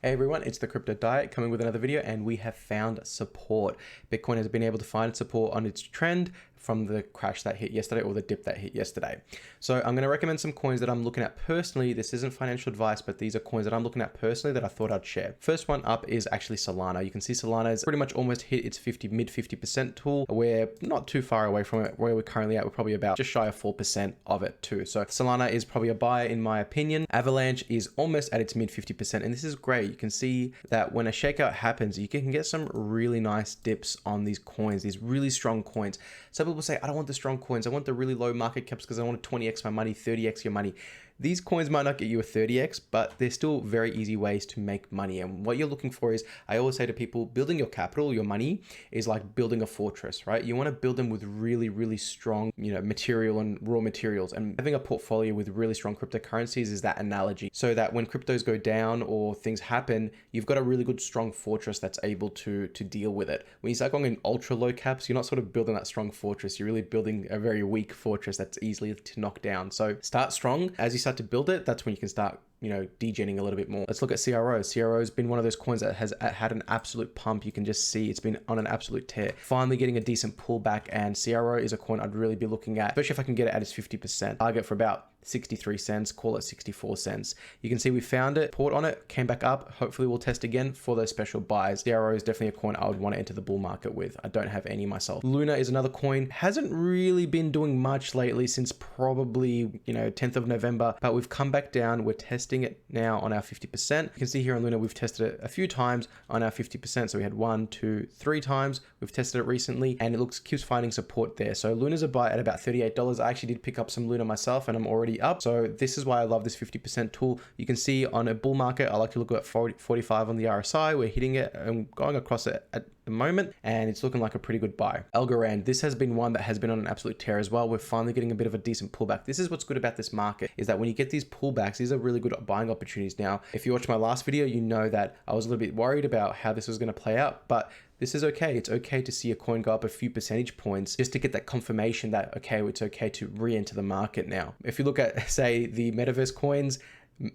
Hey everyone, it's the Crypto Diet coming with another video, and we have found support. Bitcoin has been able to find support on its trend from the crash that hit yesterday, or the dip that hit yesterday. So I'm going to recommend some coins that I'm looking at personally. This isn't financial advice, but these are coins that I'm looking at personally that I thought I'd share. First one up is actually Solana. You can see Solana has pretty much almost hit its mid 50% tool. We're not too far away from it. Where we're currently at, we're probably about just shy of 4% of it too. So Solana is probably a buy in my opinion. Avalanche is almost at its mid 50%, and this is great. You can see that when a shakeout happens, you can get some really nice dips on these coins, these really strong coins. Some people say, I don't want the strong coins. I want the really low market caps because I want to 20x my money, 30x your money. These coins might not get you a 30x, but they're still very easy ways to make money. And what you're looking for is, I always say to people, building your capital, your money, is like building a fortress, right? You want to build them with really, really strong, material and raw materials. And having a portfolio with really strong cryptocurrencies is that analogy. So that when cryptos go down or things happen, you've got a really good, strong fortress that's able to deal with it. When you start going in ultra low caps, you're not sort of building that strong fortress. You're really building a very weak fortress that's easily to knock down. So start strong. As you start to build it, that's when you can start degenning a little bit more. Let's look at CRO. CRO has been one of those coins that has had an absolute pump. You can just see it's been on an absolute tear. Finally getting a decent pullback, and CRO is a coin I'd really be looking at, especially if I can get it at its 50%. Target for about 63 cents, call it 64 cents. You can see we found it, port on it, came back up. Hopefully we'll test again for those special buys. CRO is definitely a coin I would want to enter the bull market with. I don't have any myself. Luna is another coin. Hasn't really been doing much lately since probably, 10th of November, but we've come back down. We're testing it now on our 50%. You can see here on Luna, we've tested it a few times on our 50%. So we had 1, 2, 3 times. We've tested it recently, and it keeps finding support there. So Luna's a buy at about $38. I actually did pick up some Luna myself, and I'm already up. So this is why I love this 50% tool. You can see on a bull market, I like to look at 45 on the RSI. We're hitting it and going across it at the moment, and it's looking like a pretty good buy. Algorand, this has been one that has been on an absolute tear as well. We're finally getting a bit of a decent pullback. This is what's good about this market, is that when you get these pullbacks, these are really good buying opportunities. Now, if you watched my last video, you know that I was a little bit worried about how this was going to play out, but this is okay. It's okay to see a coin go up a few percentage points just to get that confirmation that, okay, it's okay to re-enter the market now. If you look at, say, the metaverse coins,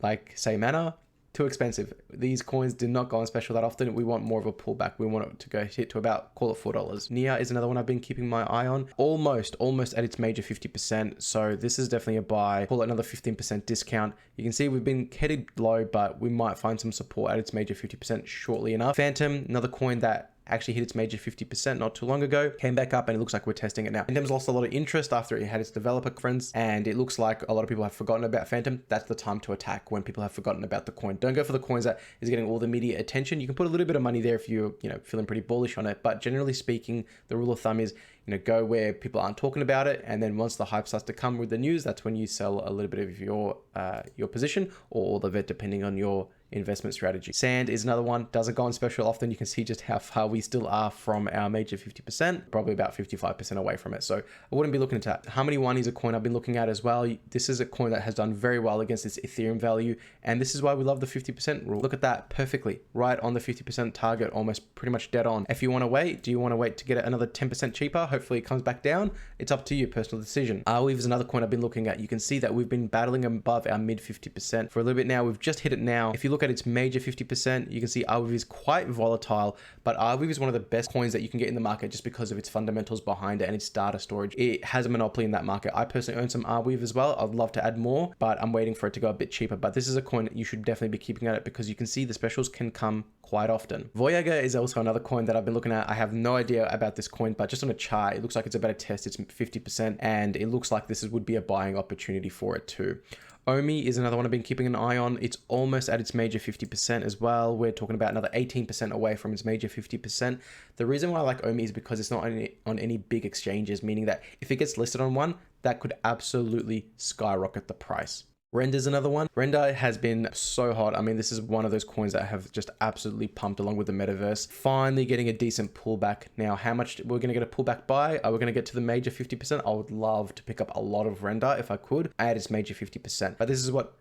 like say Mana, too expensive. These coins do not go on special that often. We want more of a pullback. We want it to go hit to about, call it $4. Nia is another one I've been keeping my eye on. Almost at its major 50%. So this is definitely a buy. Call it another 15% discount. You can see we've been headed low, but we might find some support at its major 50% shortly enough. Phantom, another coin that actually hit its major 50% not too long ago, came back up, and it looks like we're testing it now. Phantom's lost a lot of interest after it had its developer conference, and it looks like a lot of people have forgotten about Phantom. That's the time to attack, when people have forgotten about the coin. Don't go for the coins that is getting all the media attention. You can put a little bit of money there if you're feeling pretty bullish on it, but generally speaking, the rule of thumb is go where people aren't talking about it, and then once the hype starts to come with the news, that's when you sell a little bit of your position, or all of it, depending on your investment strategy. Sand is another one, doesn't go on special often. You can see just how far we still are from our major 50%, probably about 55% away from it. So I wouldn't be looking at that. Harmony One is a coin I've been looking at as well. This is a coin that has done very well against its Ethereum value, and this is why we love the 50% rule. Look at that, perfectly right on the 50% target, almost pretty much dead on. If you want to wait, do you want to wait to get it another 10% cheaper? Hopefully it comes back down. It's up to you, personal decision. Arweave is another coin I've been looking at. You can see that we've been battling above our mid 50% for a little bit now. We've just hit it now. If you look at its major 50%, you can see Arweave is quite volatile, but Arweave is one of the best coins that you can get in the market just because of its fundamentals behind it and its data storage. It has a monopoly in that market. I personally own some Arweave as well. I'd love to add more, but I'm waiting for it to go a bit cheaper. But this is a coin you should definitely be keeping at it, because you can see the specials can come quite often. Voyager is also another coin that I've been looking at. I have no idea about this coin, but just on a chart, it looks like it's about to test its 50%, and it looks like this would be a buying opportunity for it too. Omi is another one I've been keeping an eye on. It's almost at its major 50% as well. We're talking about another 18% away from its major 50%. The reason why I like Omi is because it's not on any big exchanges, meaning that if it gets listed on one, that could absolutely skyrocket the price. Render is another one. Render has been so hot. I mean, this is one of those coins that have just absolutely pumped along with the metaverse. Finally getting a decent pullback. Now, how much we're going to get a pullback by? Are we going to get to the major 50%? I would love to pick up a lot of Render if I could at its major 50%. But this is what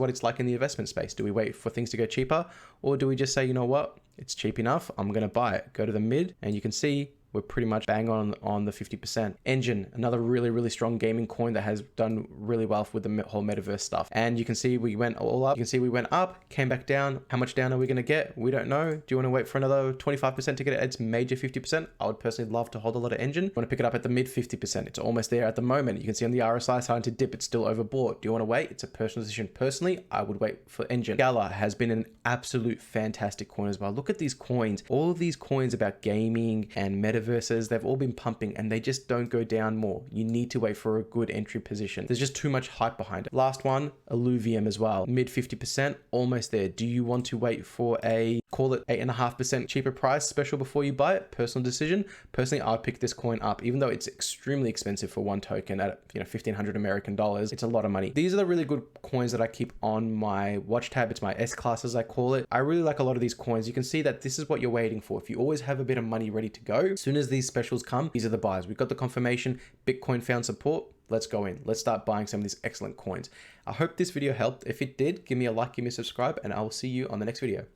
it's like in the investment space. Do we wait for things to go cheaper, or do we just say, you know what? It's cheap enough. I'm going to buy it. Go to the mid, and you can see we're pretty much bang on the 50%. Engine, another really strong gaming coin that has done really well with the whole metaverse stuff. And you can see we went all up. You can see we went up, came back down. How much down are we going to get? We don't know. Do you want to wait for another 25% to get it? It's major 50%. I would personally love to hold a lot of Engine. Want to pick it up at the mid 50%. It's almost there at the moment. You can see on the RSI starting to dip. It's still overbought. Do you want to wait? It's a personal decision. Personally, I would wait for Engine. Gala has been an absolute fantastic coin as well. Look at these coins. All of these coins about gaming and metaverses, they've all been pumping and they just don't go down more. You need to wait for a good entry position. There's just too much hype behind it. Last one, Illuvium as well. Mid 50%, almost there. Do you want to wait for a, call it 8.5% cheaper price special before you buy it? Personal decision. Personally, I'd pick this coin up, even though it's extremely expensive for one token at 1,500 American dollars. It's a lot of money. These are the really good coins that I keep on my watch tab. It's my S class, as I call it. I really like a lot of these coins. You can see that this is what you're waiting for. If you always have a bit of money ready to go, as soon as these specials come, these are the buys. We've got the confirmation. Bitcoin found support. Let's go in. Let's start buying some of these excellent coins. I hope this video helped. If it did, give me a like, give me a subscribe, and I will see you on the next video.